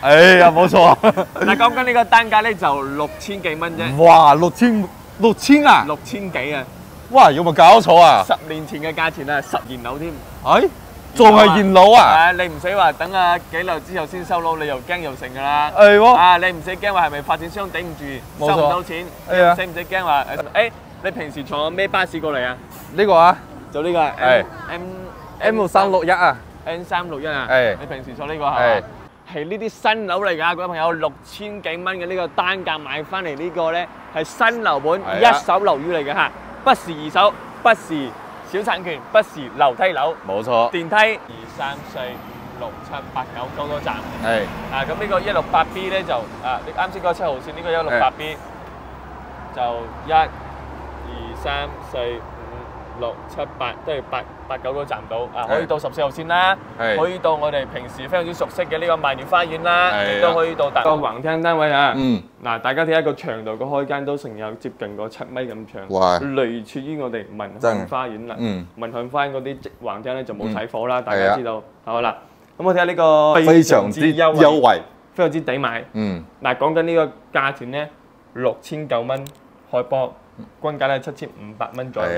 哎呀，冇錯啊！嗱，講緊呢個單價咧就6000幾蚊啫。哇，6000啊！6000幾啊！哇，有冇搞錯啊？10年前嘅價錢啊，10現樓添。哎，仲係現樓啊？你唔使話等幾耐之後先收樓，你又驚又成㗎啦。係喎。你唔使驚話係咪發展商頂唔住，收唔到錢。係啊。使唔使驚話你平時坐咩巴士過嚟啊？呢個啊？就呢個係 M361啊。N361啊？係。你平時坐呢個係嘛？係呢啲新樓嚟㗎，各位朋友，6000幾蚊嘅呢個單價買翻嚟呢個咧係新樓盤，一手樓宇嚟嘅嚇，不是二手，不是小產權，不是樓梯樓，冇錯。電梯2、3、4、5、6、7、8、9多站。係。咁呢個168B 咧就你啱先嗰個7號線呢個168B就1、2、3、4、5、6、7、8都係8、9個站到可以到14號線啦，可以到我哋平時非常之熟悉嘅呢個萬年花園啦，亦都可以到個橫廳單位啊。嗱，大家睇下個長度個開間都成有接近個7米咁長，類似於我哋文漢花園啦。文漢花園嗰啲橫廳咧就冇睇火啦，大家知道係啦。咁我睇下呢個非常之優惠，非常之抵買。嗱，講緊呢個價錢咧，6009蚊開波，均價咧7500蚊左右。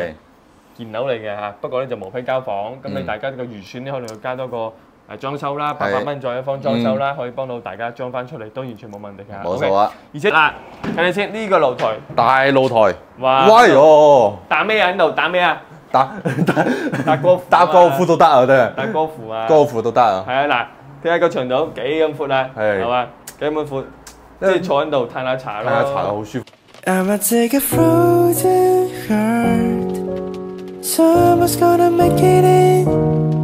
現樓嚟嘅嚇，不過咧就無批交房，咁你大家個預算咧可能要加多個裝修啦，800蚊左右一方裝修啦，可以幫到大家裝翻出嚟，都完全冇問題嘅。冇錯啊！而且嗱，睇你先呢個露台，大露台，哇！喂喎，打咩啊？喺度打咩啊？打高爾夫都得啊，真係。打高爾夫啊！高爾夫都得啊！係啊，嗱，睇下個長度幾咁闊啊，係嘛？幾咁闊，即係坐喺度嘆下茶咯。嘆下茶好舒服。Someone's gonna make it in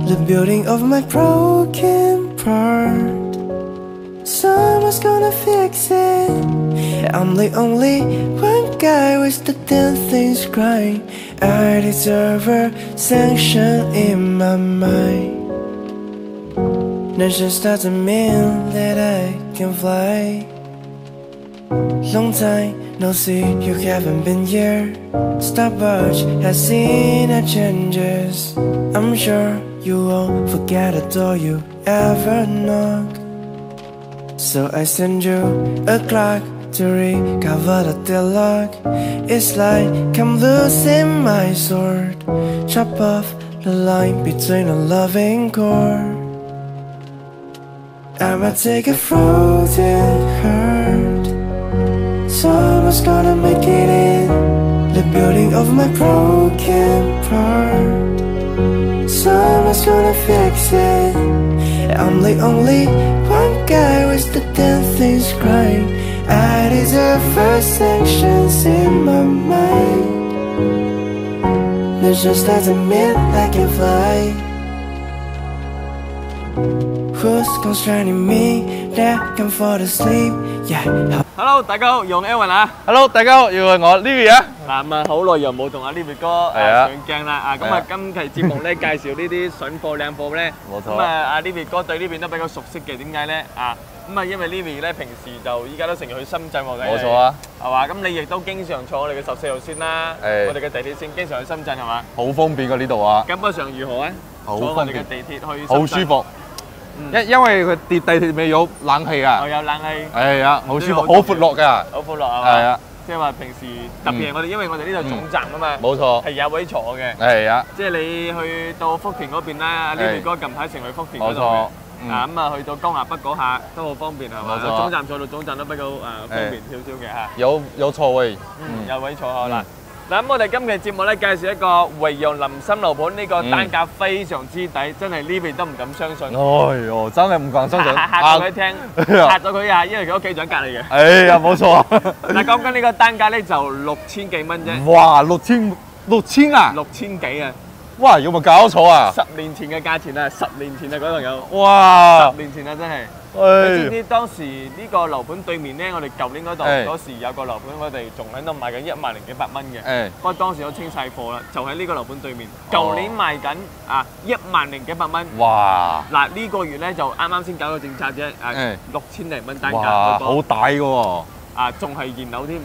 the building of my broken part. Someone's gonna fix it. I'm the only one guy with the damn things crying. I deserve a sanction in my mind. That just doesn't mean that I can fly. Long time no see, you haven't been here. Stopwatch has seen our changes. I'm sure you won't forget the door you ever knocked. So I send you a clock to recover the deadlock. It's like I'm losing my sword. Chop off the line between a loving chord. I'ma take a frozen heart. Someone's gonna make it in the building of my broken part. Someone's gonna fix it. I'm the only one guy with the damn things crying. I deserve first sanctions in my mind. That just doesn't mean I can fly. Who's constraining me that can fall asleep? Yeah. Hello， 大家好，用 Elvin 啊。Hello， 大家好，又係我 Livy 啊。嗱，咁好耐又冇同阿 Livy 哥上鏡啦。咁今期節目咧介紹呢啲筍貨靚貨咧。冇錯。咁阿 Livy 哥對呢邊都比較熟悉嘅，點解咧？因為 Livy 咧平時就依家都成日去深圳喎。冇錯啊。係嘛？咁你亦都經常坐我哋嘅14號線啦。我哋嘅地鐵線經常去深圳係嘛？好方便㗎呢度啊。感覺上如何啊？好方便。坐我哋嘅地鐵去深圳。好舒服。因為佢地鐵未有冷氣啊，有冷氣，係啊，好舒服，好闊落㗎，好闊落係嘛？係啊，即係話平時特別係我哋，因為我哋呢度總站啊嘛，冇錯，係有位坐嘅，係啊，即係你去到福田嗰邊咧，阿 Livy 哥近排成去福田嗰度嘅，去到江夏北嗰下都好方便係嘛？總站坐到總站都比較方便少少嘅嚇，有座位，有位坐下啦。嗱，咁我哋今期節目咧介紹一個維揚林森樓盤，呢個單價非常之抵，真係呢邊都唔敢相信。哎呦，真係唔敢相信，嚇咗佢聽，嚇咗佢啊，因為佢屋企就喺隔離嘅。哎呀，冇錯。嗱，講緊呢個單價咧就6000幾蚊啫。哇，6000啊！6000幾啊！哇，有冇搞錯啊？10年前嘅價錢啊，10年前啊，各位朋友。哇！ 10年前啊，真係。你知唔知當時呢個樓盤對面咧？我哋舊年嗰度嗰時有個樓盤，我哋仲喺度賣緊1萬零幾百蚊嘅。不過當時都清晒貨啦，就喺呢個樓盤對面。舊年賣緊1萬零幾百蚊。哇！嗱呢個月咧就啱啱先搞個政策啫，6000零蚊單價。哇！好抵嘅喎。仲係現樓添。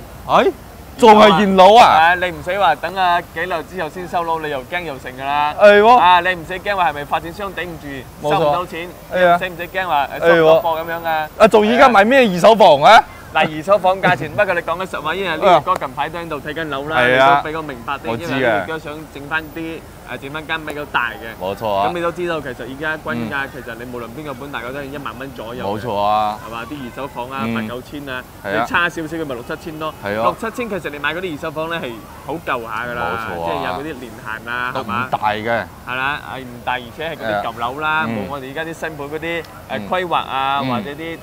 仲係現佬啊？你唔使話等幾耐之後先收樓，你又驚又成㗎啦。係喎。你唔使驚話係咪發展商頂唔住收唔到錢？係啊。使唔使驚話收唔到貨咁樣啊？仲而家買咩二手房啊？嗱，二手房價錢，不過你講緊10萬，因為呢個哥近排都喺度睇緊樓啦，你都比較明白啲，因為你而家想整翻啲整翻間比較大嘅。冇錯啊。咁你都知道，其實而家均價其實你無論邊個本，大概都係1萬蚊左右。冇錯啊。係嘛？啲二手房啊，8、9千啊，你差少少嘅咪6、7千咯。係啊。6、7千其實你買嗰啲二手房咧係好舊下㗎啦，冇錯啊。即係有嗰啲年限啊，係嘛？大嘅。係啦，唔大，而且係嗰啲舊樓啦，冇我哋而家啲新盤嗰啲規劃啊，或者啲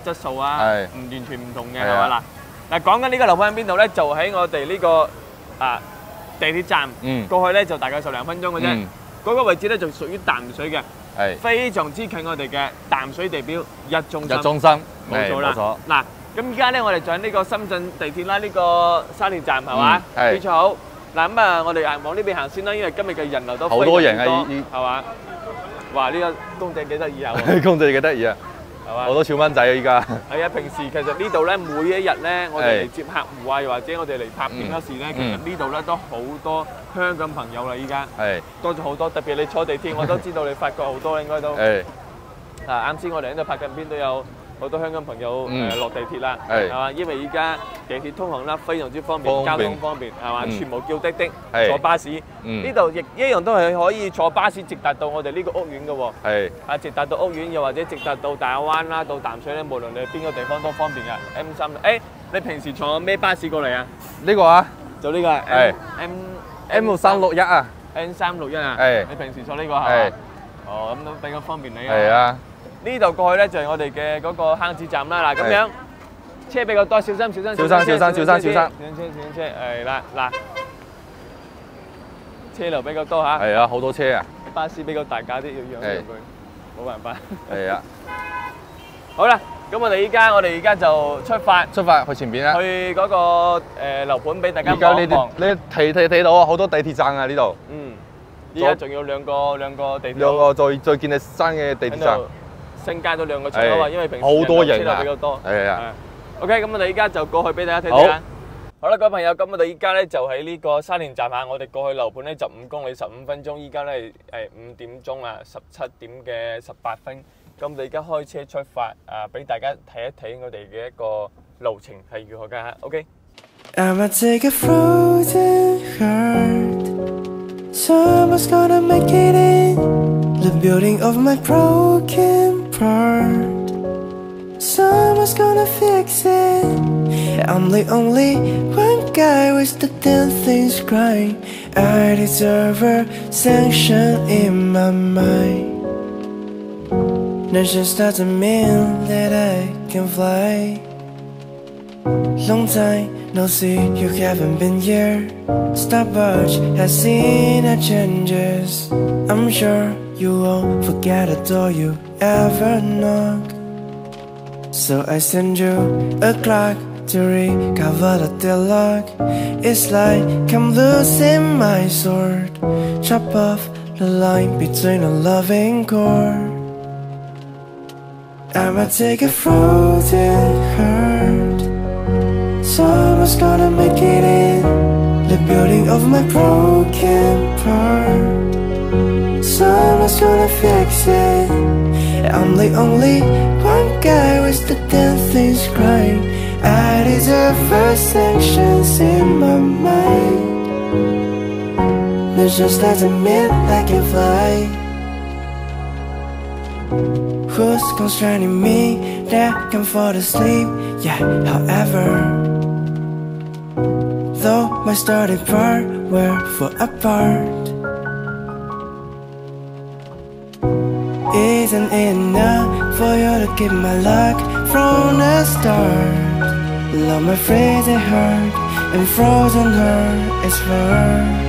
質素啊，唔完全唔同嘅係嘛嗱。嗱，講緊呢個樓盤喺邊度咧？就喺我哋呢個地鐵站過去咧，就大概10零分鐘嘅啫。嗰個位置咧就屬於淡水嘅，非常之近我哋嘅淡水地標1中心。1中心，冇錯啦。嗱，咁而家咧我哋就喺呢個深圳地鐵啦，呢個沙田站係嘛？非常好。嗱咁啊，我哋往呢邊行先啦，因為今日嘅人流都好多人啊，係嘛？哇！呢個公仔幾得意啊！公仔幾得意啊！好多小蚊仔啊！依家係啊，平時其實呢度咧，每一日咧，我哋嚟接客戶啊，又或者我哋嚟拍片嗰時咧，其實呢度咧都好多香港朋友啦，依家多咗好多。特別你坐地鐵，我都知道你發覺好多應該都啱先我哋喺度拍緊片都有好多香港朋友落地鐵啦，係嘛？因為依家地鐵通行啦，非常之方便，交通方便係嘛？全部叫的，坐巴士。呢度亦一樣都係可以坐巴士直達到我哋呢個屋苑嘅喎。直達到屋苑，又或者直達到大亞灣啦，到淡水咧，無論你去邊個地方都方便嘅。M3，你平時坐咩巴士過嚟啊？呢個啊，就呢個M361啊。N361啊？你平時坐呢個係嘛？哦，咁都比較方便你啊。係啊。呢度過去咧就係我哋嘅嗰個坑子站啦。嗱，咁樣車比較多，小心。小心車，係啦，嗱，車流比較多嚇。係啊，好多車啊。巴士比較大架啲，要讓佢，冇辦法。係啊。好啦，咁我哋而家就出發去前邊啦。去嗰個樓盤俾大家望一望。你睇到啊，好多地鐵站啊呢度。依家仲有兩個地鐵。兩個再建立新嘅地鐵站。新加咗2個出口啊，因為平時好多人車流比較多。係啊。OK，咁我哋而家就過去俾大家睇睇啦。好啦，各位朋友，咁我哋而家咧就喺呢個沙田站下，我哋過去樓盤咧就5公里15分鐘，依家咧係5點鐘啊，17點嘅18分。咁我哋而家開車出發俾大家睇一睇我哋嘅一個路程係如何㗎嚇。OK。I'ma take a frozen heart. Someone's gonna make it in the building of my broken part. Someone's gonna fix it. I'm the only one guy with the damn things crying. I deserve a sanction in my mind. That just doesn't mean that I can fly. Long time no see, you haven't been here. Stopwatch has seen the changes. I'm sure you won't forget the door you ever knocked. So I send you a clock to recover the deadlock. It's like I'm losing my sword. Chop off the line between a loving chord. I'ma take a frozen heart. Someone's gonna make it in the building of my broken part. Someone's gonna fix it. I'm the only one guy with the damn things crying. I deserve first sanctions in my mind. That just doesn't mean I can fly. Who's constraining me that can fall asleep? Yeah, however, though my starting part we're full apart. Isn't enough for you to keep my luck from the start. Love my freezing heart and frozen heart is hard.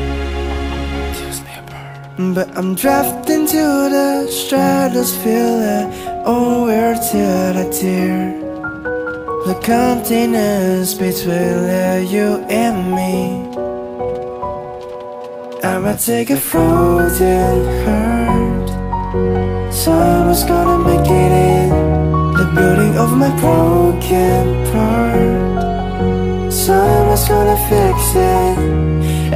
But I'm drifting to the stratosphere. Oh, we're till I tear the continents between you and me. I'ma take a frozen heart. Someone's gonna make it in the building of my broken part. Someone's gonna fix it.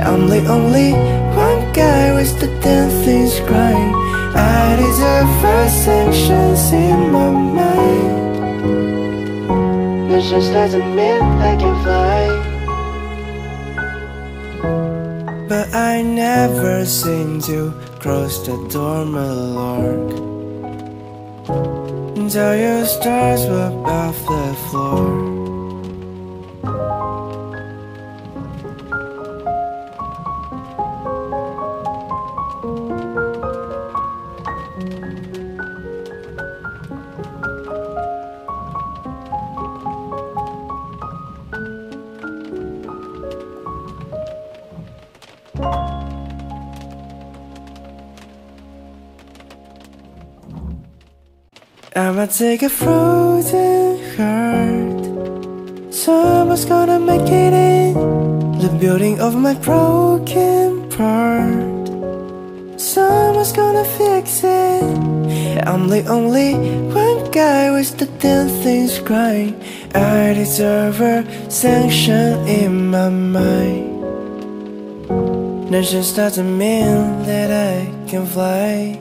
I'm the only one guy with the damn things right. I deserve first sanctions in my mind. That just doesn't mean I can fly. But I never seem to cross the door, my lord, until your stars were above the floor. I'ma take a frozen heart. Someone's gonna make it in the building of my broken part. Someone's gonna fix it. I'm the only one guy with the damn things right. I deserve a sanction in my mind. That just doesn't mean that I can fly.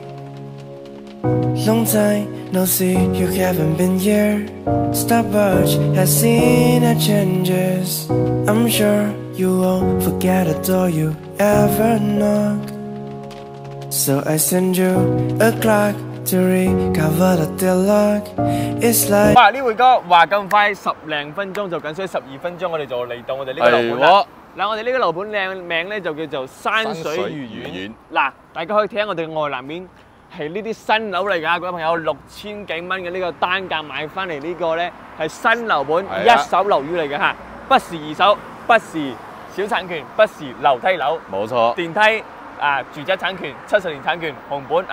Long time no see, you haven't been here. Stopwatch has seen the changes. I'm sure you won't forget a door you ever knocked. So I send you a clock to recover the deadlock. It's like 哇！呢回歌話咁快10零分鐘就緊需12分鐘，我哋就嚟到我哋呢個樓盤啦。嗱，我哋呢個樓盤靚名咧就叫做山水御苑。嗱，大家可以睇下我哋嘅外立面。係呢啲新樓嚟㗎，各位朋友6000幾蚊嘅呢個單價買翻嚟呢個咧係新樓盤，一手樓宇嚟嘅嚇，不是二手，不是小產權，不是樓梯樓，冇錯，電梯住宅產權，70年產權，紅本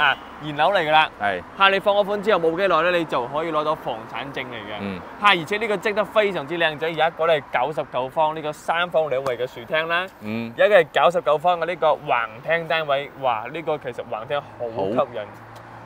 現樓嚟㗎啦。係嚇，你放咗款之後冇幾耐咧，你就可以攞到房產證嚟嘅。嚇，而且呢個積得非常之靚仔，有一個咧係99方呢個3房2衛嘅樹廳啦，有一個係99方嘅呢個橫廳單位。哇！呢個其實橫廳好吸引。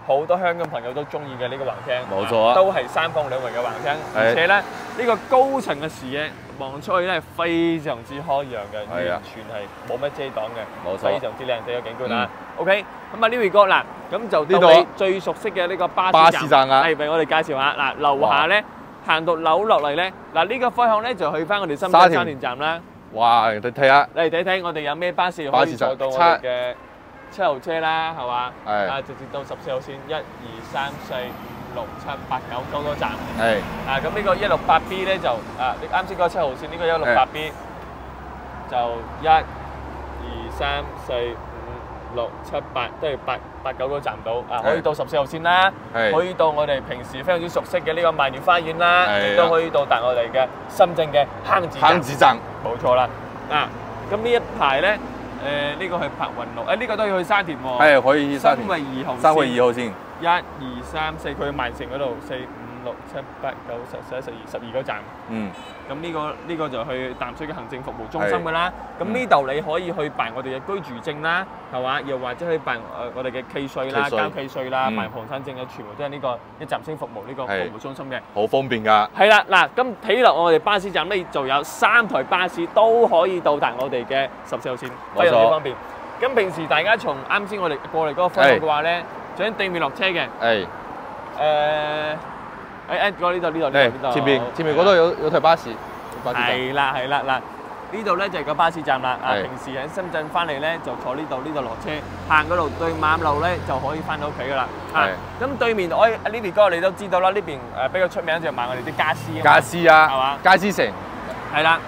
好多香港朋友都中意嘅呢個橫廳，冇錯啊，都係3房2衛嘅橫廳，而且咧呢個高層嘅視野望出去咧係非常之開揚嘅，完全係冇乜遮擋嘅，冇錯，非常之靚仔嘅景觀啦。OK， 咁啊呢位哥嗱，咁就到你最熟悉嘅呢個巴士站啦，係為我哋介紹下嗱，樓下咧行到樓落嚟咧，嗱呢個方向咧就去翻我哋深圳沙田站啦。哇，你睇下，嚟睇睇我哋有咩巴士可以坐到我哋嘅7號車啦，係嘛？係直接到14號線1、2、3、4、5、6、7、8、9多個站。係咁呢個168B 咧就你啱先嗰個7號線呢個168B就1、2、3、4、5、6、7、8都係8、9個站到可以到14號線啦，可以到我哋平時非常之熟悉嘅呢個萬源花園啦，亦都可以到達我哋嘅深圳嘅坑子站。冇錯啦，咁呢一排咧。呢個係白雲路，呢個都要去沙田喎。係可以沙田。三位二號線。1、2、3、4，佢萬城嗰度4、5、6、7、8、9、10、11、12個站。咁呢個就去淡水嘅行政服務中心㗎啦。咁呢度你可以去辦我哋嘅居住證啦，係嘛？又或者去辦我哋嘅契稅啦、交契稅啦、辦房產證嘅，全部都係呢個一站式服務呢個服務中心嘅。好方便㗎。係啦，嗱，咁睇落我哋巴士站咧就有3台巴士都可以到達我哋嘅14號線，非常之方便。咁平時大家從啱先我哋過嚟嗰個方向嘅話咧，就喺對面落車嘅。過呢度，前面嗰度有台巴士。係啦，嗱，呢度咧就係個巴士站啦。平時喺深圳翻嚟咧就坐呢度落車，行嗰度對馬路咧就可以翻到屋企噶啦。咁對面呢邊哥你都知道啦，呢邊比較出名就賣我哋啲家私。家私啊，係嘛？家私城。係啦。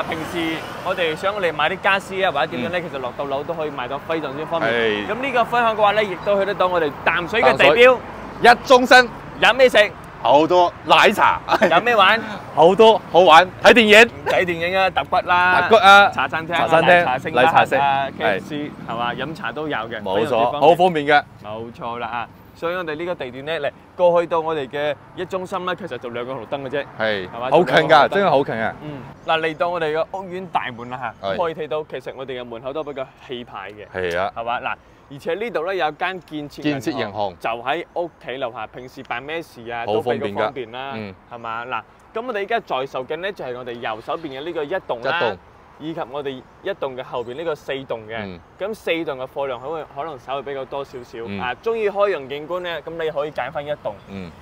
平時我哋想我哋買啲家私啊，或者點樣咧，其實落到樓都可以買到，非常之方便。咁呢個方向嘅話咧，亦都去得到我哋淡水嘅地標一中新。飲咩食？好多奶茶。有咩玩？好多好玩。睇電影啊，揼骨啦，茶餐廳、奶茶星、KFC 係嘛？飲茶都有嘅。冇錯，好方便嘅。冇錯啦所以我哋呢個地段咧嚟過去到我哋嘅一中心咧，其實就2個紅綠燈嘅啫，係係嘛？好近㗎，真係好近啊！嗱嚟到我哋嘅屋苑大門啦嚇，係可以睇到其實我哋嘅門口都比較氣派嘅，係啊，係嘛？嗱，而且呢度咧有間建設銀行，就喺屋企樓下，平時辦咩事啊都比較方便啦，係嘛？嗱，咁我哋而家在售緊咧就係我哋右手邊嘅呢個一棟啦。以及我哋一棟嘅後邊呢個4棟嘅，咁4棟嘅貨量可能稍微比較多少少。啊，中意開揚景觀咧，咁你可以揀翻一棟。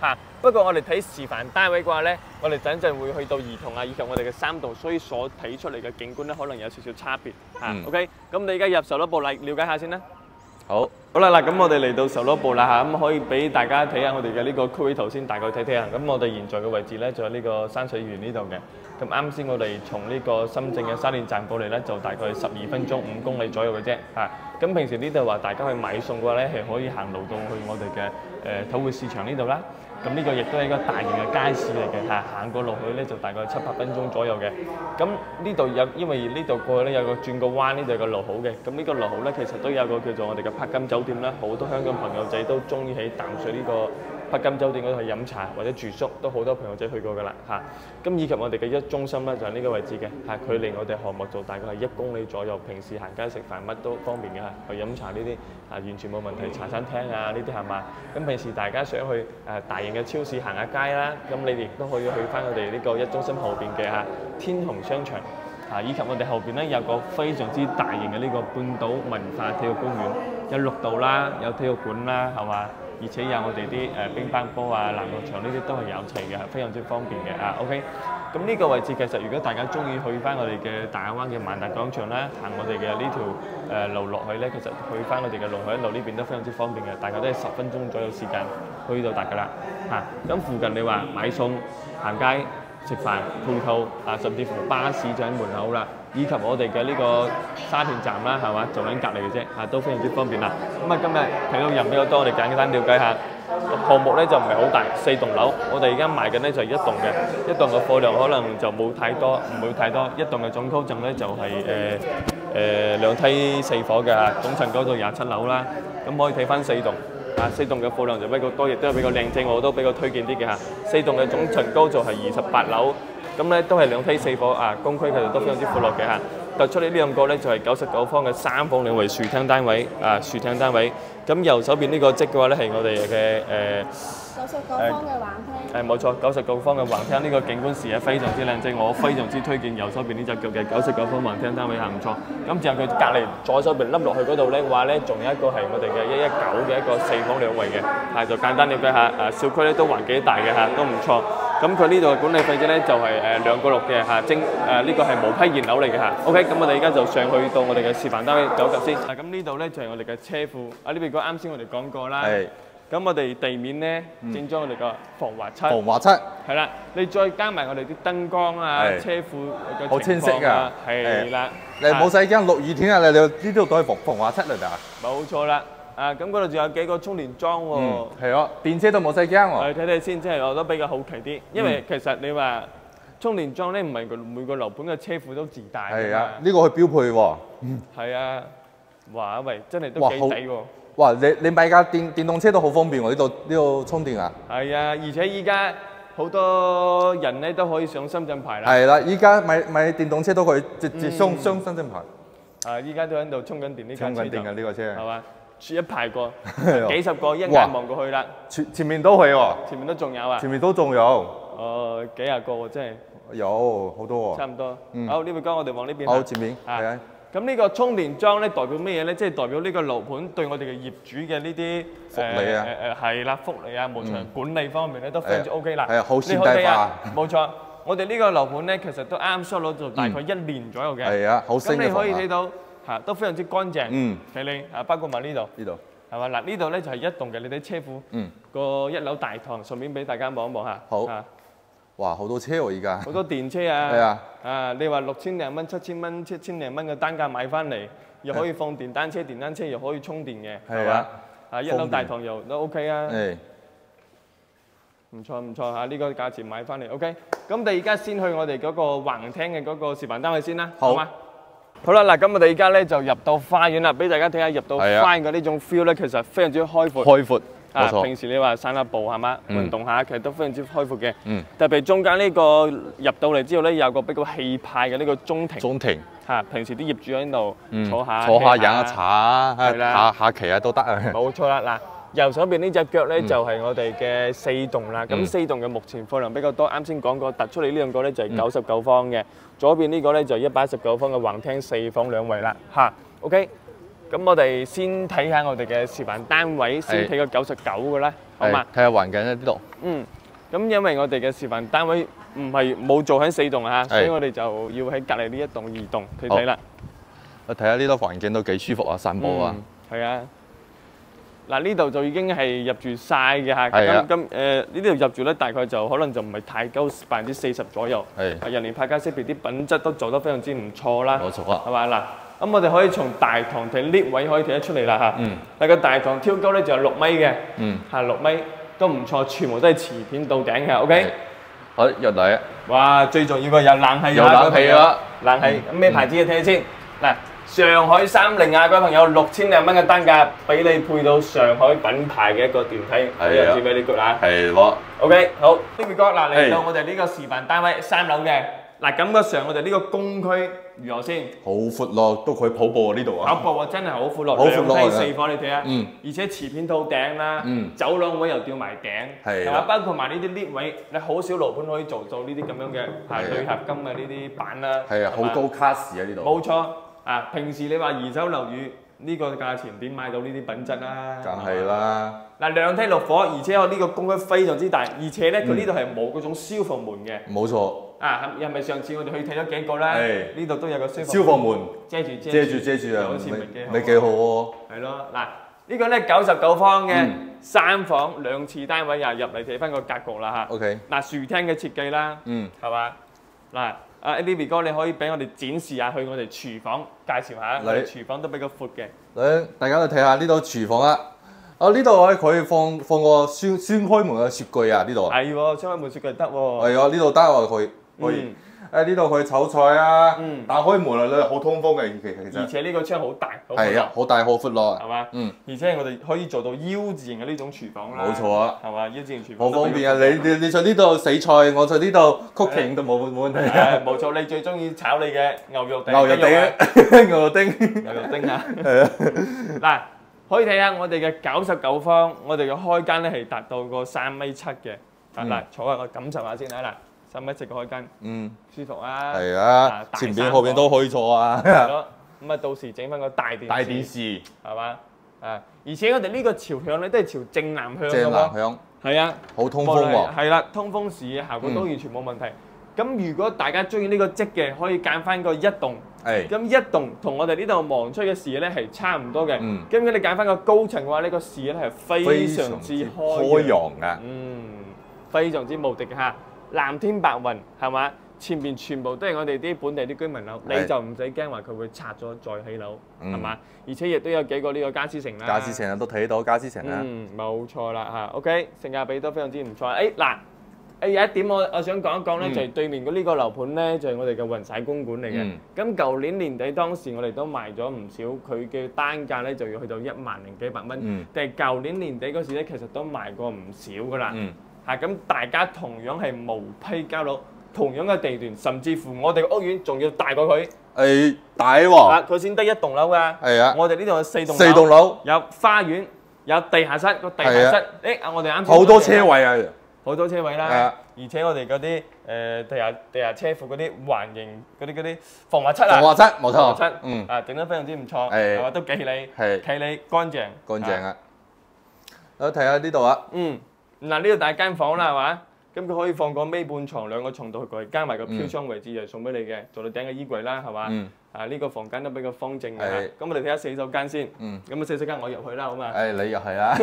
嚇，不過我哋睇示範單位嘅話咧，我哋等陣會去到兒童啊，以及我哋嘅3棟，所以所睇出嚟嘅景觀咧，可能有少少差別。嚇，OK，咁你而家入售樓部嚟了解下先啦。好啦，嗱，咁我哋嚟到售樓部啦嚇，咁可以俾大家睇下我哋嘅呢個區域圖先，大概睇睇下。咁我哋現在嘅位置咧就喺呢個山水園呢度嘅。咁啱先我哋從呢個深圳嘅沙田站過嚟咧，就大概12分鐘5公里左右嘅啫嚇。咁平時呢度話大家去買餸嘅話咧，係可以行路到去我哋嘅土匯市場呢度啦。咁呢個亦都係一個大型嘅街市嚟嘅嚇，行過落去咧就大概7、8分鐘左右嘅。咁呢度因為呢度過去咧有個轉個彎，呢度有個路好嘅。咁呢個路好咧其實都有個叫做我哋嘅柏金酒店啦，好多香港朋友仔都中意喺淡水呢個柏金酒店嗰度去飲茶或者住宿，都好多朋友仔去過㗎啦嚇。咁以及我哋嘅一中心咧就喺呢個位置嘅嚇，距離我哋項目就大概係1公里左右。平時行街食飯乜都方便嘅嚇，去飲茶呢啲完全冇問題。茶餐廳啊呢啲係嘛？咁平時大家想去大型嘅超市行下街啦，咁你哋亦都可以去翻我哋呢個一中心後邊嘅天虹商場以及我哋後邊咧有個非常之大型嘅呢個半島文化體育公園，有綠道啦，有體育館啦，係嘛？而且有我哋啲乒乓波啊、籃球場呢啲都係有齊嘅，非常之方便嘅OK，咁呢個位置其實如果大家中意去翻我哋嘅大亞灣嘅萬達廣場啦，行我哋嘅呢條路落去咧，其實去翻我哋嘅龍海路呢邊都非常之方便嘅，大概都係10分鐘左右時間去到達㗎啦咁附近你話買餸、行街、食飯、配套甚至乎巴士就喺門口啦。以及我哋嘅呢個沙田站啦，係嘛，就喺隔離嘅啫，都非常之方便啦。咁今日睇到人比較多，我哋簡單了解下項目咧就唔係好大，4棟樓，我哋而家賣緊咧就係1棟嘅，一棟嘅貨量可能就冇太多，唔會太多。一棟嘅總高層咧就係2梯4伙嘅，總層高度27樓啦。咁可以睇翻4棟。4棟嘅貨量就比較多，亦都係比較靚正，我都比較推薦啲嘅嚇。4棟嘅總層高就係28樓，咁咧都係2梯4伙公區其實都非常之闊落嘅嚇。突出呢兩個咧就係99方嘅3房2衛樹廳單位樹廳單位。咁右手邊呢個積嘅話咧係我哋嘅99方嘅橫廳。冇錯，99方嘅橫廳呢個景觀視野非常之靚正，我非常之推薦右手邊呢隻腳嘅99方橫廳單位係唔錯。咁之後佢隔離左手邊凹落去嗰度咧話咧，仲有一個係我哋嘅119嘅一個4房2衛嘅，就簡單了解下小區咧都還幾大嘅都唔錯。咁佢呢度嘅管理費啫咧就係2個6嘅呢個係無批現樓嚟嘅OK，咁我哋而家就上去到我哋嘅示範單位走入先。咁呢度咧就係我哋嘅車庫。呢邊啱先我哋講過啦。咁我哋地面咧整咗我哋個防滑漆。防滑漆。係啦，你再加埋我哋啲燈光車庫嘅好清晰㗎。係啦。你冇使驚落雨天你呢度都係防滑漆嚟㗎。冇錯啦。咁嗰度仲有幾個充電樁喎。係啊，電車都冇使驚喎。睇睇先，即係我都比較好奇啲，因為其實你話充電樁咧，唔係每個樓盤嘅車庫都自帶㗎嘛。係啊，呢個係標配喎。係啊，哇喂，真係都幾抵喎。哇！你買架電動車都好方便喎，呢度充電啊。係啊，而且依家好多人咧都可以上深圳牌啦。係啦，依家買電動車都可以直接上深圳牌。依家都喺度充緊電呢架車。充緊電嘅呢個車。係嘛？一排過，幾十個一眼望過去啦。前面都係喎。前面都仲有啊？前面都仲有。幾廿個喎，真係。有好多喎。差唔多。好，呢邊講我哋往呢邊。好，前面。係啊。咁呢個充電樁咧代表咩嘢咧？即係代表呢個樓盤對我哋嘅業主嘅呢啲福利啊，係啦，福利啊，無論管理方面咧都非常之 OK 啦。係啊，好現代化。冇錯，我哋呢個樓盤咧其實都啱收樓做大概1年左右嘅。係啊，好新嘅房。咁你可以睇到都非常之乾淨。睇你包括埋呢度。呢度係嘛？嗱，呢度咧就係一棟嘅你哋車庫。個1樓大堂，順便俾大家望一望下。好。哇，好多車喎而家。好多電車啊！係啊！你話6000零蚊、7000蚊、7000零蚊嘅單價買翻嚟，又可以放電單車又可以充電嘅，係嘛？1樓大堂又都 OK 啊！唔錯唔錯呢個價錢買翻嚟 OK。咁我哋而家先去我哋嗰個橫廳嘅嗰個示範單位先啦，好嗎？好啦，嗱，咁我哋而家咧就入到花園啦，俾大家睇下入到花園嘅呢種 feel 咧，其實非常之開闊。平時你話散下步係嘛，運動下，其實都非常之開闊嘅。特別中間呢個入到嚟之後咧，有個比較氣派嘅呢個中庭。中庭嚇，平時啲業主喺度坐下飲下茶啊，下棋啊都得啊。冇錯啦，嗱。右手邊呢隻腳咧就係我哋嘅四棟啦，咁四棟嘅目前貨量比較多，啱先講過突出嚟呢兩個咧就係99方嘅，左邊呢個咧就係119方嘅橫廳4房2衛啦嚇。OK， 咁我哋先睇下我哋嘅示範單位，先睇個99嘅啦，好嘛？睇下環境喺呢度。咁因為我哋嘅示範單位冇做喺四棟啊，所以我哋就要喺隔離呢一棟2棟睇睇啦。我睇下呢度環境都幾舒服啊，散步啊。係啊。嗱呢度就已經係入住晒嘅嚇，咁呢度入住咧大概就可能就唔係太高40%左右。係人連派卡識別啲品質都做得非常之唔錯啦。冇錯啊，係嘛嗱？咁我哋可以從大堂睇 lift 位可以睇得出嚟啦嚇。但個大堂挑高咧就係6米嘅，係6米都唔錯，全部都係瓷片到頂嘅。OK， 好入嚟。哇，最重要嘅有冷氣，有冷氣啊！冷氣咩牌子嘅睇下先嗱。上海3菱啊，各位朋友6000零蚊嘅單價，俾你配到上海品牌嘅一個電梯，非常之俾你 good 啊！係喎 ，OK 好，呢邊哥嗱嚟到我哋呢個示範單位3樓嘅，嗱感覺上我哋呢個公區如何先？好闊咯，都可以跑步啊呢度啊！跑步啊真係好闊落，2梯4房你睇下，而且瓷片套頂啦，走廊位又吊埋頂，係嘛？包括埋呢啲 lift 位，你好少樓盤可以做到呢啲咁樣嘅鋁合金嘅呢啲板啦，係啊，好高卡士啊呢度，冇錯。平時你話二手樓宇呢個價錢點買到呢啲品質啊？梗係啦。嗱2梯6房，而且我呢個公區非常之大，而且咧佢呢度係冇嗰種消防門嘅。冇錯。係咪上次我哋去睇咗幾個咧？呢度都有個消防門遮住啊，好似咪幾好喎。係咯，嗱呢個咧99方嘅3房2次單位，又入嚟睇翻個格局啦嚇。OK。嗱樹廳嘅設計啦，係嘛？嗱。Livy 哥，你可以俾我哋展示下去我哋廚房，介紹下。我哋廚房都比較闊嘅。嚟，大家都睇下呢度廚房啦。呢度可以放個雙開門嘅雪櫃啊！呢度。係喎，雙開門雪櫃得喎。係啊，呢度得喎，可以。呢度可以炒菜啊。打開門啊，好通風嘅，其實。而且呢個窗好大。係啊，好大好闊落。係嘛？而且我哋可以做到 U 字形嘅呢種廚房啦。冇錯啊。係嘛？U 字形廚房。好方便啊！你在呢度洗菜，我在呢度 cooking 都冇問題。冇錯，你最中意炒你嘅牛肉丁。牛肉丁啊！係啊。嗱，可以睇下我哋嘅99方，我哋嘅開間咧係達到個3.7米嘅。嗱，坐下我感受下先啊嗱。3.7米嘅開間，舒服啊！係啊，前邊後邊都可以坐啊。係咯，咁啊到時整翻個大電視，係嘛？而且我哋呢個朝向咧都係朝正南向嘅喎。正南向。係啊，好通風喎。係啦，通風視野效果都完全冇問題。咁如果大家中意呢個積嘅，可以揀翻個1棟。係。咁1棟同我哋呢度望出嘅視野咧係差唔多嘅。咁如果你揀翻個高層嘅話，呢個視野咧係非常之開揚嘅。非常之無敵嘅嚇。藍天白雲係嘛？前邊全部都係我哋啲本地啲居民樓，你就唔使驚話佢會拆咗再起樓，係嘛？而且亦都有幾個呢個家私城啦。家私城都睇到家私城啦。冇錯啦嚇。OK， 性價比都非常之唔錯。有一點我想講一講咧，就係對面嘅呢個樓盤咧，就係我哋嘅雲璽公館嚟嘅。咁舊年年底當時我哋都賣咗唔少，佢嘅單價咧就要去到1萬零幾百蚊。但係舊年年底嗰時咧，其實都賣過唔少噶啦。咁大家同樣係無批交樓，同樣嘅地段，甚至乎我哋嘅屋苑仲要大過佢。大喎！佢先得1棟樓㗎。係啊。我哋呢度有4棟樓，有花園，有地下室。個地下室，我哋啱先好多車位啊！好多車位啦。而且我哋嗰啲地下車庫嗰啲環形嗰啲防滑漆啊。防滑漆冇錯。整得非常之唔錯，係嘛？都企理，企理乾淨。乾淨啊！我睇下呢度啊。嗱呢度大間房啦，係嘛？咁佢可以放個尾半床2個床度過嚟，加埋個飄窗位置就送俾你嘅，做到頂嘅衣櫃啦，係嘛？呢個房間都比較方正嘅。咁我哋睇下洗手間先。咁洗手間我入去啦，好嘛？你入去啦。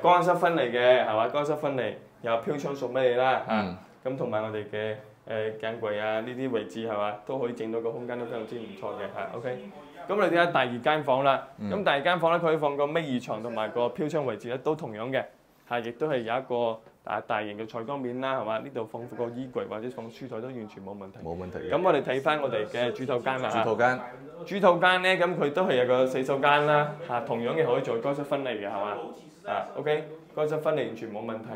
乾濕分離嘅，係嘛？乾濕分離，有飄窗送俾你啦。咁同埋我哋嘅鏡櫃啊，呢啲位置係嘛，都可以整到個空間都非常之唔錯嘅。OK。咁我哋睇下第2間房啦。咁第2間房咧，佢可以放個尾二床同埋個飄窗位置咧，都同樣嘅。亦都係有一個大型嘅採光面啦，係嘛？呢度放個衣櫃或者放書台都完全冇問題。冇問題。咁我哋睇翻我哋嘅主套間啦。主套間咧，咁佢都係有個洗手間啦，同樣嘅可以做乾濕分離嘅，係嘛？ OK， 乾濕分離完全冇問題。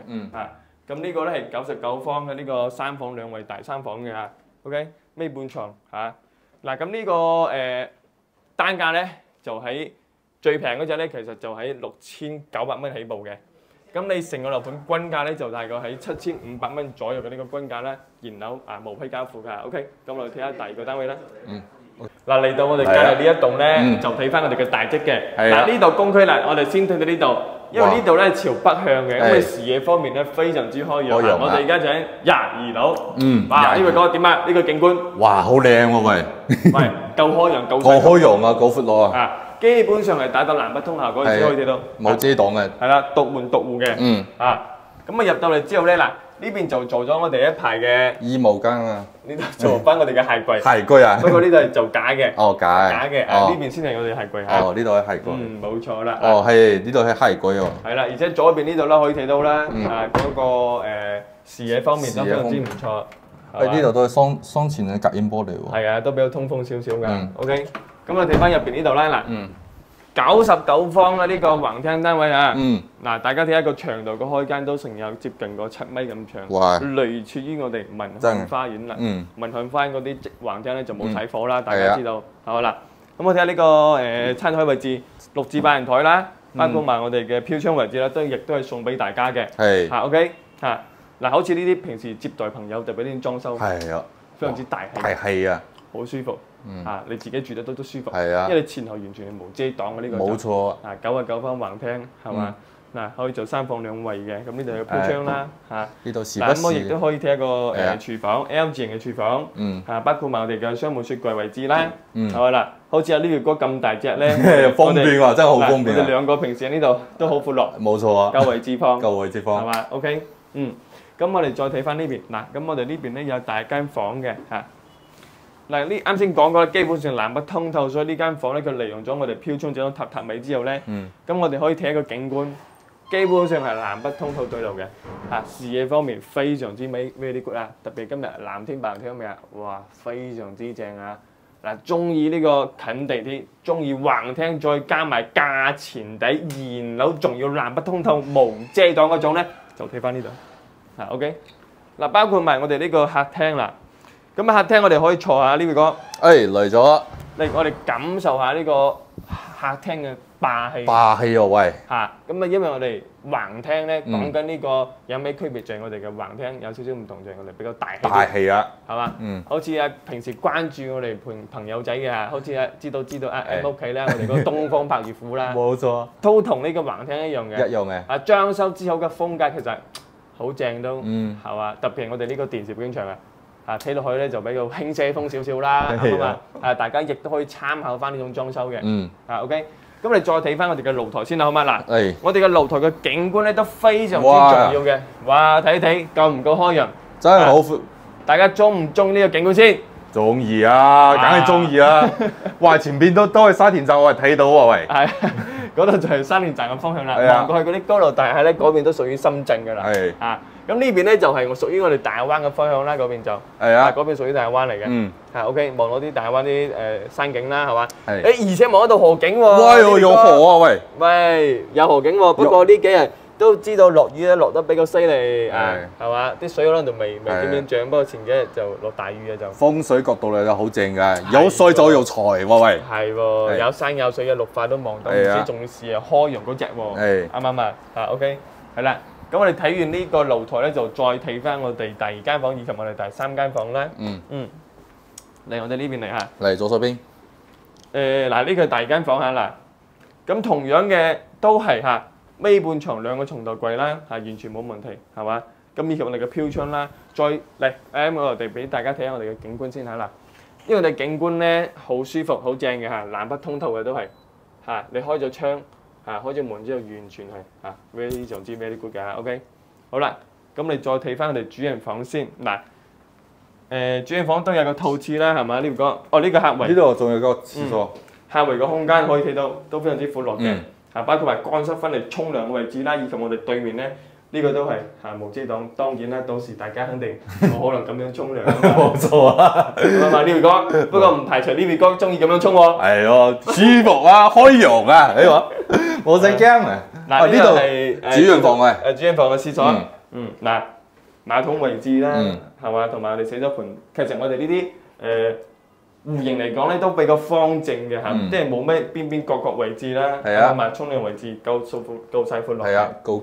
咁呢個咧係99方嘅呢個3房2衛大3房嘅嚇。OK， 尾半床嚇。嗱咁呢個單價咧就喺最平嗰隻咧，其實就喺6900蚊起步嘅。咁你成個樓盤均價咧就大概喺7500蚊左右嘅呢個均價啦，現樓無批交付㗎。OK， 咁我哋睇下第二個單位啦。嗱嚟到我哋隔離呢一棟咧，就睇翻我哋嘅大積嘅。嗱呢度公區啦，我哋先睇到呢度，因為呢度咧朝北向嘅，咁你視野方面咧非常之開揚。我哋而家就喺22樓。哇！呢位哥點啊？呢個景觀。哇！好靚喎喂。喂，夠開揚，夠開揚啊，夠闊落啊。基本上係達到南北通效果，你只可以睇到。冇遮擋嘅。係啦，獨門獨戶嘅。咁啊入到嚟之後咧，嗱呢邊就做咗我哋一排嘅衣帽間啊。呢度做翻我哋嘅鞋櫃。鞋櫃啊。不過呢度係做假嘅。哦，假嘅。呢邊先係我哋鞋櫃嚇。哦，呢度係鞋櫃。冇錯啦。哦，係呢度係鞋櫃喎。係啦，而且左邊呢度啦可以睇到啦，嗰個視野方面都非常之唔錯。呢度都係雙前嘅隔音玻璃喎。係啊，都比較通風少少㗎。OK。咁我睇翻入邊呢度啦，嗱，99方啦呢個橫廳單位啊，嗱大家睇下個長度個開間都成有接近個7米咁長，類似於我哋文漢花園啦。文漢花園嗰啲橫廳咧就冇睇火啦，大家知道係嘛啦。咁我睇下呢個餐台位置6至8人台啦，包括埋我哋嘅飄窗位置啦，亦都係送俾大家嘅。係嚇 OK 嚇，嗱好似呢啲平時接待朋友就俾呢啲裝修，係啊，非常之大氣，大氣啊，好舒服。你自己住得都舒服，係啊，因為你前後完全係無遮擋嘅呢個。冇錯。99方橫廳係嘛？嗱，可以做3房2衛嘅，咁呢度有飄窗啦，呢度時不時。咁我亦都可以睇一個廚房 L 字型嘅廚房，包括埋我哋嘅商務雪櫃位置啦，係咪啦？好似阿呢條哥咁大隻咧，方便喎，真係好方便。我哋兩個平時喺呢度都好闊落。冇錯啊。夠位置放。夠位置放。係嘛 ？OK， 咁我哋再睇翻呢邊，嗱，咁我哋呢邊咧有大間房嘅嚇。嗱，呢啱先講過基本上南北通透，所以呢間房咧佢利用咗我哋飄窗這種榻榻米之後咧，咁我哋可以睇一個景觀，基本上係南北通透對流嘅，視野方面非常之美 very good 啊！特別今日藍天白雲天咁樣，哇，非常之正啊！嗱，中意呢個近地鐵，中意橫廳，再加埋價錢底，現樓仲要南北通透無遮擋嗰種咧，就睇翻呢度，OK。嗱，包括埋我哋呢個客廳啦。咁客廳我哋可以坐下呢位哥，嚟咗，嚟我哋感受下呢個客廳嘅霸氣。霸氣喎喂！咁因為我哋橫廳咧講緊呢個有咩區別，就係我哋嘅橫廳有少少唔同，就係我哋比較大氣。大氣啊，係嘛？好似平時關注我哋朋友仔嘅好似知道M 屋企咧，我哋嗰個東方白玉虎啦，冇錯，都同呢個橫廳一樣嘅。一樣嘅。裝修之後嘅風格其實好正都，係嘛？特別係我哋呢個電視表演場睇落去咧就比較輕奢風少少啦，咁啊，大家亦都可以參考翻呢種裝修嘅。OK， 咁你再睇翻我哋嘅露台先啦，好嘛？嗱，我哋嘅露台嘅景觀咧都非常之重要嘅。哇，睇睇夠唔夠開揚？真係好闊。大家中唔中呢個景觀先？中意啊，梗係中意啦。哇，前邊都係沙田站，我係睇到喎，喂。係，嗰度就係沙田站嘅方向啦。望過去嗰啲高樓大廈咧，嗰邊都屬於深圳㗎啦。係。咁呢邊咧就係屬於我哋大灣嘅方向啦，嗰邊就係啊，嗰邊屬於大灣嚟嘅。OK， 望到啲大灣啲山景啦，係嘛？係。而且望到河景喎。喂，有河啊，喂！喂，有河景喎。不過呢幾日都知道落雨咧，落得比較犀利，係嘛？啲水可能仲未點樣漲，不過前幾日就落大雨嘅就。風水角度嚟就好正㗎，有水就有財喎，喂！係喎，有山有水嘅綠化都望到，而且仲是開揚嗰隻喎。啱唔啱啊？OK， 係啦。咁我哋睇完呢個露台咧，就再睇翻我哋第2間房以及我哋第3間房啦。嚟我哋呢邊嚟嚇。嚟左手邊。嗱，呢個係第2間房嚇嗱。咁同樣嘅都係嚇尾半床2個床頭櫃啦，完全冇問題，係嘛？咁以及我哋嘅飄窗啦，再嚟我哋俾大家睇下我哋嘅景觀先嚇嗱。因為我哋景觀咧好舒服、好正嘅嚇，南北通透嘅都係嚇。你開咗窗。開咗門之後完全係非常之 very good 嘅 OK， 好啦，咁你再睇翻我哋主人房先嗱，主人房都有個套廁啦，係嘛？呢個呢個客圍，呢度仲有個廁所，客圍個空間可以睇到都非常之闊落嘅，包括埋乾濕分離沖涼嘅位置啦，以及我哋對面咧呢個都係無遮擋，當然啦，到時大家肯定冇可能咁樣沖涼，冇錯啊，係嘛？呢位哥，不過唔排除呢位哥中意咁樣沖喎，係喎，舒服啊，開揚啊，你話？冇使驚啊！嗱，呢度係主人房嘅，主人房嘅廁所。嗱，馬桶位置啦，係嘛，同埋我哋寫咗盤。其實我哋呢啲戶型嚟講咧，都比較方正嘅嚇，即係冇咩邊角位置啦，同埋沖涼位置夠晒闊落。係啊，夠。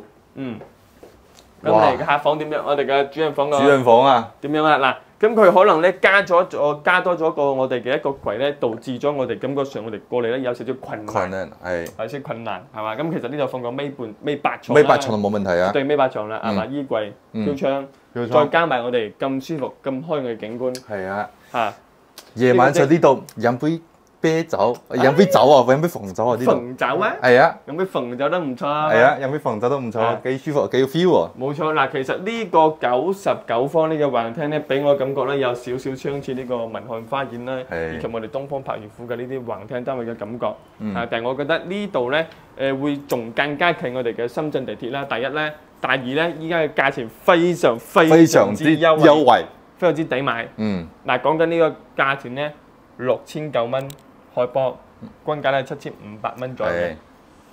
咁我哋嘅客房點樣？我哋嘅主人房個主人房啊，點樣啊？嗱，咁佢可能咧加多咗個我哋嘅一個櫃咧，導致咗我哋感覺上我哋過嚟咧有少少困難，有少困難係嘛？咁其實呢度放個尾八床，尾八床就冇問題啊。對，尾八床啦，係嘛？衣櫃、飄窗，再加埋我哋咁舒服、咁開嘅景觀。係啊，嚇！夜晚就呢度飲杯啤酒，飲杯酒啊，飲杯鳳酒啊，呢度。鳳酒啊？係啊，飲杯鳳酒都唔錯。係啊，飲杯鳳酒都唔錯，幾舒服，幾有 feel 喎。冇錯嗱，其實呢個99方呢個橫廳咧，俾我感覺咧有少少相似呢個文漢花園啦，以及我哋東方柏悦府嘅呢啲橫廳單位嘅感覺。但係我覺得呢度咧會仲更加近我哋嘅深圳地鐵啦。第一咧，第二咧，依家嘅價錢非常之優惠。非常之抵買。嗱，講緊呢個價錢咧，6009蚊開波，均價咧7500蚊左右嘅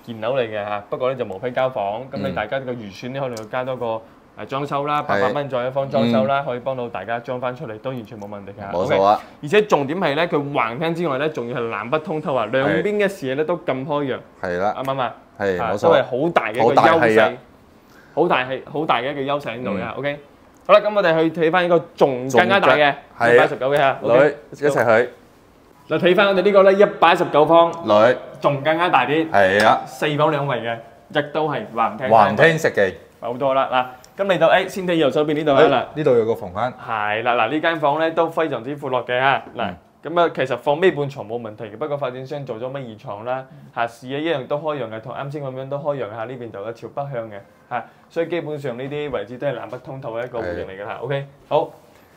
現樓嚟嘅嚇。不過咧就無批交房，咁你大家個預算咧可能要加多個裝修啦，800蚊左右一方裝修啦，可以幫到大家裝翻出嚟，都完全冇問題嘅。冇錯啊！而且重點係咧，佢橫廳之外咧，仲要係南北通透啊，兩邊嘅視野咧都咁開揚。係啦，啱唔啱啊？係，冇錯，都係好大嘅一個優勢，好大嘅一個優勢喺度嘅。OK。好啦，咁我哋去睇翻呢個仲更加大嘅119嘅嚇，女一齊去。就睇翻我哋呢個咧119方，女仲更加大啲。係啊，4房2衛嘅，亦都係橫廳。橫廳食記。好多啦嗱，咁嚟到先睇右手邊呢度啦。呢度有個房間。係啦，嗱呢間房咧都非常之闊落嘅嚇。嗱，咁啊其實放尾半床冇問題嘅，不過發展商做咗尾二床啦，嚇視野一樣都開揚嘅，同啱先咁樣都開揚嚇。呢邊就有朝北向嘅。嚇，所以基本上呢啲位置都係南北通透嘅一個戶型嚟嘅嚇。OK， 好，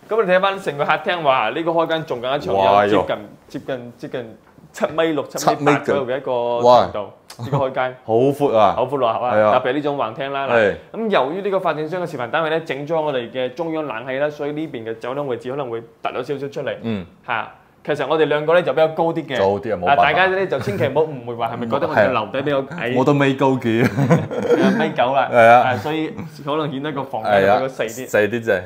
咁你睇翻成個客廳，哇！呢個開間仲更加長，有接近7.6米、7.8米左右嘅一個長度，呢個開間好闊啊，好闊落係嘛？特別呢種橫廳啦。咁由於呢個發展商嘅示範單位咧，整咗我哋嘅中央冷氣啦，所以呢邊嘅走廊位置可能會突咗少少出嚟。嚇。其實我哋兩個咧就比較高啲嘅，高啲啊冇辦法。大家咧就千祈唔好誤會話係咪覺得我哋樓底比較矮？我都未高嘅，1.9米啦。係啊，所以可能顯得個房間比較細啲。細啲啫。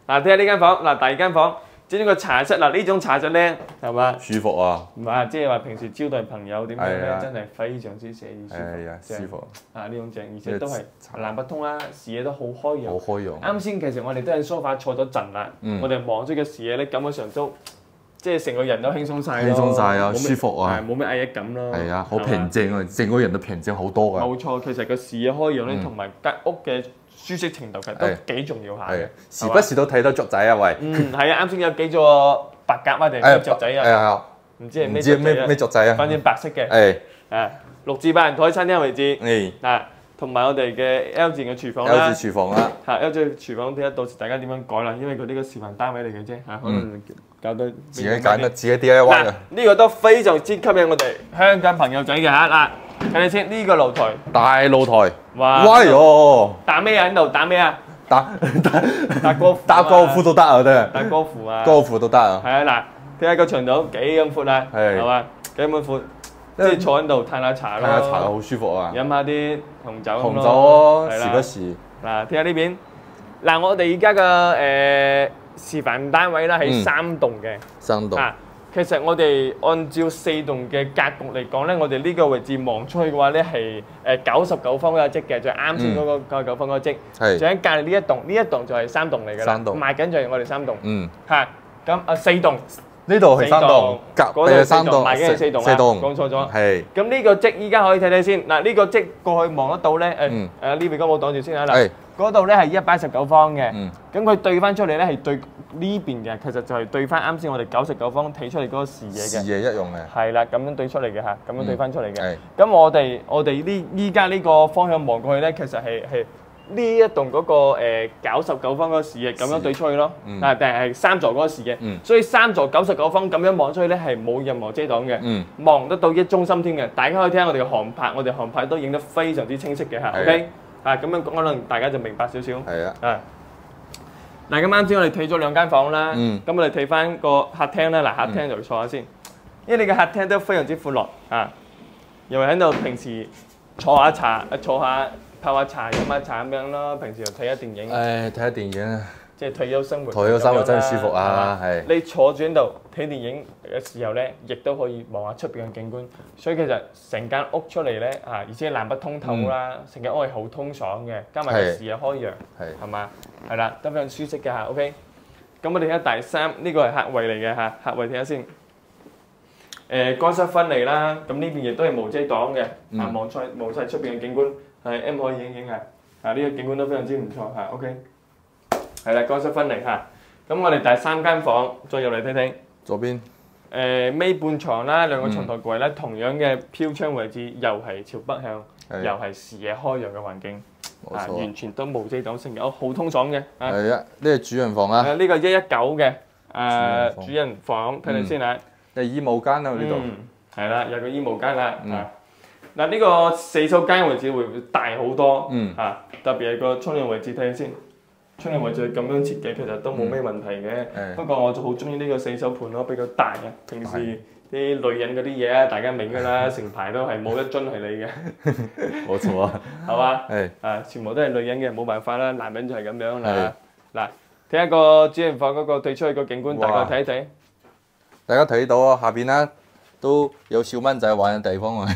嗱，睇下呢間房，嗱第二間房，即係個茶室。嗱呢種茶室咧係嘛？舒服啊！唔係，即係話平時招待朋友點樣咧，真係非常之寫意舒服。係啊，舒服。呢種正，而且都係南北通啦，視野都好開揚。好開揚。啱先其實我哋都喺梳化坐咗陣啦，我哋望出嘅視野咧，感覺上都。即係成個人都輕鬆晒，輕鬆晒啊，舒服啊，冇咩壓抑感咯。係啊，好平靜啊，成個人都平靜好多㗎。冇錯，其實個視野開揚咧，同埋間屋嘅舒適程度其實都幾重要下嘅。時不時都睇到雀仔啊，喂。係啊，啱先有幾座白鴿啊定係雀仔啊？唔知係咩雀仔啊？咩雀仔啊？反正白色嘅。6至8人台餐廳位置。同埋我哋嘅 L 字嘅廚房啦。L 字廚房啦。L 字廚房睇下到時大家點樣改啦，因為佢呢個示範單位嚟嘅啫可能搞到自己揀得自己 DIY 啊！呢個都非常之吸引我哋香港朋友仔嘅嚇嗱，睇你先呢個露台，大露台，哇！威哦！打咩啊？喺度打咩啊？打高爾夫，打高爾夫都得啊！真係打高爾夫啊！高爾夫都得啊！係啊嗱，睇下個牆度幾咁闊啊，係嘛？幾咁闊，即係坐喺度嘆下茶咯，嘆下茶好舒服啊！飲下啲紅酒紅酒咯，時不時。嗱，睇下呢邊，嗱我哋而家嘅示範單位啦，係3棟嘅。3棟。其實我哋按照4棟嘅格局嚟講咧，我哋呢個位置望出去嘅話咧係99方嗰個積嘅，就係啱先嗰個99方嗰個積。係。就喺隔離呢一棟就係3棟嚟㗎啦。3棟。賣緊就係我哋3棟。嚇，咁4棟。呢度係3棟，嗰度係3棟，賣緊係4棟啦。講錯咗。係。咁呢個積依家可以睇睇先。嗱，呢個積過去望得到咧，呢邊嗰個擋住先啊嗱。嗰度咧係119方嘅，咁佢對翻出嚟咧係對呢邊嘅，其實就係對翻啱先我哋99方睇出嚟嗰個視野嘅。視野一樣嘅。係啦，咁樣對出嚟嘅嚇，咁樣對翻出嚟嘅。咁我哋呢依家呢個方向望過去咧，其實係呢一棟嗰個99方嗰個視野咁樣對出去咯。但係3座嗰個視野，所以3座99方咁樣望出去咧係冇任何遮擋嘅，望得到一中心添嘅。大家可以睇下我哋嘅航拍，我哋航拍都影得非常之清晰嘅嚇。OK。咁樣講可能大家就明白少少。係啊。嗱，咁啱先我哋睇咗2間房啦。咁我哋睇翻個客廳啦。嗱，客廳就坐下先，因為你嘅客廳都非常之闊落又係喺度平時坐下茶，坐下泡下茶飲下茶咁樣咯。平時又睇下電影。誒，睇下電影啊！即係退休生活。退休生活真係舒服啊！係。你坐住喺度睇電影嘅時候咧，亦都可以望下出邊嘅景觀。所以其實成間屋出嚟咧而且南北通透啦，成間屋係好通爽嘅，加埋個視野開揚，係嘛？係啦，都非常舒適嘅嚇。OK。咁我哋睇下第三，呢個係客位嚟嘅嚇，客位睇下先。乾濕分離啦，咁呢邊亦都係無遮擋嘅，望晒出邊嘅景觀，係 M 可以影嘅，呢個景觀都非常之唔錯嚇。OK。係啦，乾濕分離嚇。咁我哋第三間房再入嚟睇睇。左邊。尾半床啦，兩個床頭櫃啦，同樣嘅飄窗位置，又係朝北向，又係視野開揚嘅環境，完全都無遮擋，成間屋好通爽嘅。係啊，呢個主人房啊。呢個119嘅主人房，睇睇先嚇。有衣帽間啊呢度。係啦，有個衣帽間啦。嗱呢個洗手間位置會大好多，特別係個沖涼位置睇下先。沖涼位置咁樣設計，其實都冇咩問題嘅。不過我就好中意呢個洗手盤咯，比較大嘅。平時啲女人嗰啲嘢啊，大家明㗎啦，成排都係冇一樽係你嘅。冇錯啊，係嘛？係全部都係女人嘅，冇辦法啦，男人就係咁樣啦。嗱，睇下個主人房嗰個對出去個景觀，大家睇一睇。大家睇到啊，下邊咧都有小蚊仔玩嘅地方啊。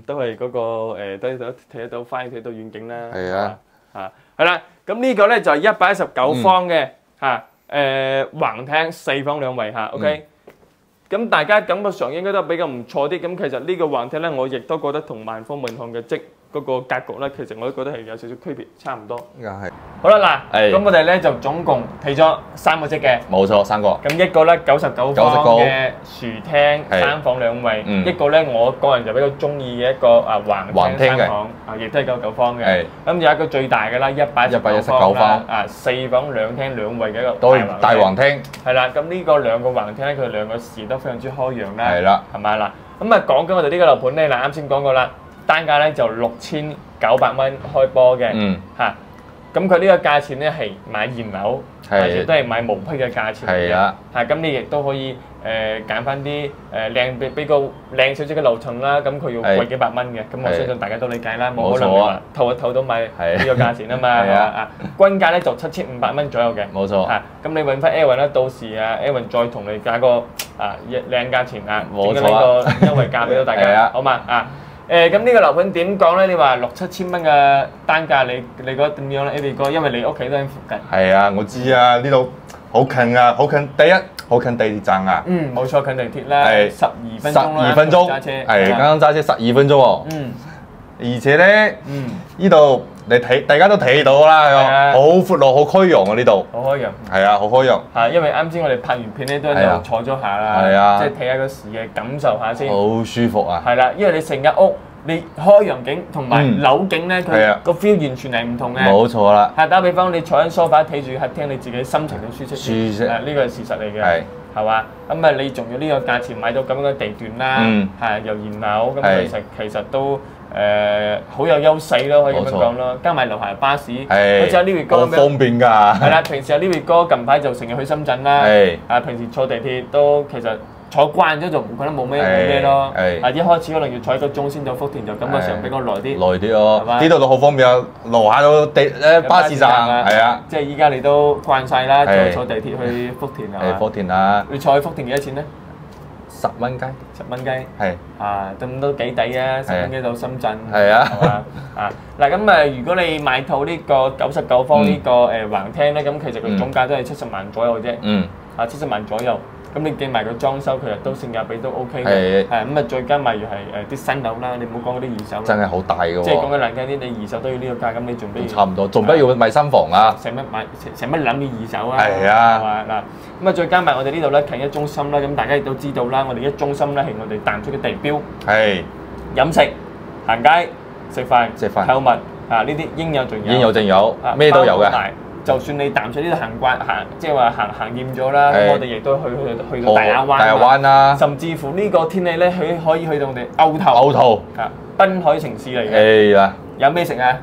都係嗰個都睇得到花，睇到遠景啦。係啊，係啦。咁呢個咧就係119方嘅橫廳4房2衛嚇 ，OK。咁大家感覺上應該都比較唔錯啲。咁其實呢個橫廳咧，我亦都覺得同萬方名巷嘅嗰個格局咧，其實我都覺得係有少少區別，差唔多。係。好啦，嗱，咁我哋咧就總共睇咗3個則嘅。冇錯，3個。咁一個咧99方嘅樹廳3房2衛，一個咧我個人就比較中意嘅一個橫廳3房，亦都係99方嘅。咁有一個最大嘅啦，119方4房2廳2衛嘅一個大橫廳。係啦，咁呢個兩個橫廳咧，佢兩個視都非常之開揚啦。係啦，係咪啦？咁講緊我哋呢個樓盤咧，嗱啱先講過啦。單價咧就6900蚊開波嘅，咁佢呢個價錢咧係買現樓，亦都係買毛坯嘅價錢嚟嘅，咁你亦都可以揀翻啲比較靚少少嘅樓層啦，咁佢要貴幾百蚊嘅，咁我相信大家都理解啦，冇可能話透到買呢個價錢啊嘛，均價咧就7500蚊左右嘅，冇錯，咁你揾翻 Aaron 啦，到時Aaron再同你加個靚價錢冇錯，呢個優惠價俾到大家，好嘛咁呢個樓盤點講咧？你話6-7千蚊嘅單價，你覺得點樣咧 ？A 哥，因為你屋企都喺附近。係啊，我知啊，呢度好近啊，好近第一，好近地鐵站啊。冇錯，近地鐵啦，12分鐘啦。12分鐘。揸車。係，啱啱揸車12分鐘喎。而且咧，呢度你睇，大家都睇到啦，好闊落，好開揚啊！呢度。好開揚。係啊，好開揚。因為啱先我哋拍完片咧，都喺度坐咗下啦。係啊。即係睇下個視野，感受下先。好舒服啊！係啦，因為你成間屋，你開揚景同埋樓景咧，佢個 feel 完全係唔同嘅。冇錯啦。打比方，你坐喺梳化睇住客廳，你自己心情都舒適。舒適。呢個係事實嚟嘅。係嘛？咁你仲要呢個價錢買到咁樣嘅地段啦，又現樓，咁其實都好有優勢咯，可以咁樣講咯。加埋樓下巴士，好似阿 Liu 哥咁樣，好方便㗎。係啦，平時阿 Liu 哥近排就成日去深圳啦。平時坐地鐵都其實坐慣咗就唔覺得冇咩咯。一開始可能要坐1個鐘先到福田，就感覺上比較耐啲。耐啲咯，呢度都好方便啊，樓下到巴士站係啊。即係依家你都慣晒啦，坐地鐵去福田係嘛？福田啊！你坐去福田幾多錢咧？10蚊雞。10蚊雞。係。咁都幾抵啊！10蚊雞到深圳。係啊。係嘛？嗱咁如果你買套呢個99方呢個橫廳咧，咁其實佢總價都係70萬左右啫。70萬左右。咁你計埋個裝修，其實都性價比都 OK 嘅。咁再加埋又係啲新樓啦，你唔好講嗰啲二手。真係好大嘅喎。即係講緊難聽啲，你二手都要呢個價，咁你仲不如差唔多，仲不如要買新房啊？成乜諗要二手啊？係啊。係嘛嗱，再加埋我哋呢度咧，近一中心啦，咁大家亦都知道啦，我哋一中心咧係我哋淡出嘅地標。係。飲食、行街、食飯、購物呢啲應有盡有。應有盡有，咩都有嘅。就算你淡水呢度即係話行厭咗啦，咁我哋亦都去到大亞灣啦，甚至乎呢個天氣咧，佢可以去到我哋鷗頭，濱海城市嚟嘅。有咩食啊？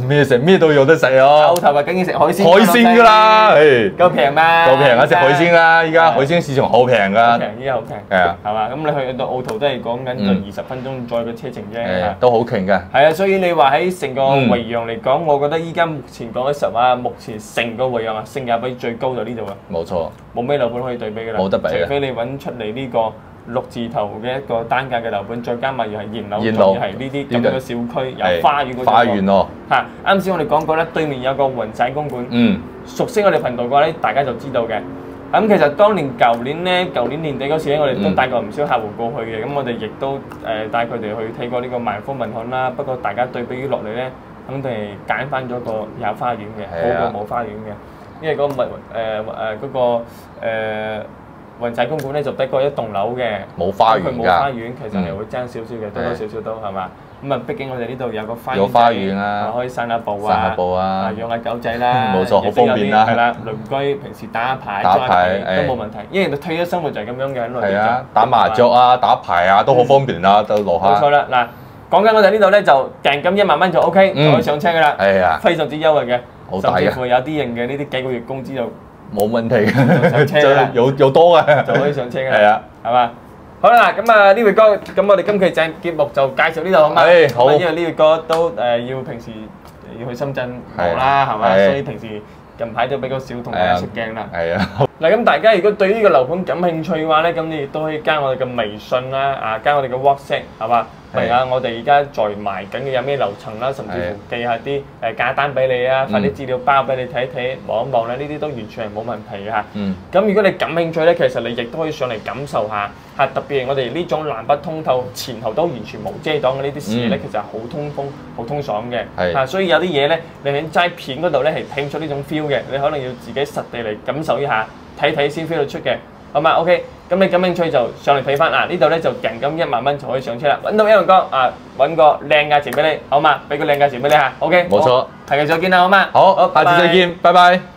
咩食咩都有得食啊！頭啊，梗要食海鮮。海鮮㗎啦，夠平嘛？夠平啊！食海鮮啦，依家海鮮市場好平㗎。平，依家好平。係啊，係嘛？咁你去到澳途都係講緊個20分鐘載嘅車程啫。都好勁㗎。係啊，所以你話喺成個維揚嚟講，我覺得依家目前講嘅實話，目前成個維揚啊，性價比最高就呢度啊。冇錯。冇咩樓盤可以對比㗎啦。冇得比。除非你揾出嚟呢個6字頭嘅一個單價嘅樓盤，再加埋又係現樓，仲要係呢啲咁樣嘅小區，有花園嗰種。花園喎。嚇，啱先我哋講過咧，對面有個雲仔公館。熟悉我哋頻道嘅話咧，大家就知道嘅。咁其實當年舊年年底嗰時咧，我哋都帶過唔少客戶過去嘅。咁我哋亦都帶佢哋去睇過呢個萬科民巷啦。不過大家對比於落嚟咧，肯定係揀翻咗個有花園嘅，好過冇花園嘅。因為嗰個雲仔公館咧就得嗰一棟樓嘅，冇花園㗎。佢冇花園，其實係會爭少少嘅，多少少都係嘛。咁啊，畢竟我哋呢度有個花園，有花園啊，可以散下步啊，養下狗仔啦，冇錯，好方便啦。係啦，鄰居平時打下牌都冇問題，因為退休生活就係咁樣嘅喺內地。係啊，打麻雀啊，打牌啊，都好方便啊，到樓下。冇錯啦，嗱，講緊我哋呢度咧就訂金1萬蚊就 OK，就可以上車㗎啦。係啊，非常之優惠嘅，甚至乎有啲人嘅呢啲幾個月工資就冇問題嘅，上車啦，有多嘅就可以上車嘅。係啊，係嘛？好啦，咁啊呢位哥，咁我哋今期正節目就介紹呢度好嘛？好，因為呢位哥都要平時要去深圳忙啦，係嘛？所以平時近排都比較少同大家出鏡啦。係啊。嗱，咁大家如果對呢個樓盤感興趣嘅話咧，咁你亦都可以加我哋嘅微信啦，加我哋嘅 WhatsApp，係嘛？係啊，我哋而家在賣緊嘅有咩樓層啦，甚至乎寄下啲價單俾你啊，發啲資料包俾你睇睇，望一望咧，呢啲都完全係冇問題嘅嚇。咁如果你感興趣咧，其實你亦都可以上嚟感受下嚇，特別係我哋呢種南北通透、前後都完全冇遮擋嘅呢啲視野咧，其實係好通風、好通爽嘅嚇。所以有啲嘢咧，你喺齋片嗰度咧係睇唔出呢種 feel 嘅，你可能要自己實地嚟感受一下，睇睇先 feel 到出嘅。好嘛 ，OK， 咁你感興趣就上嚟睇翻呢度咧就訂金1萬蚊就可以上車啦。揾到一樣哥揾個靚價錢俾你，好嘛？俾個靚價錢俾你嚇 ，OK。冇錯，係嘅，再見啦，好嘛？好，下次再見，拜拜。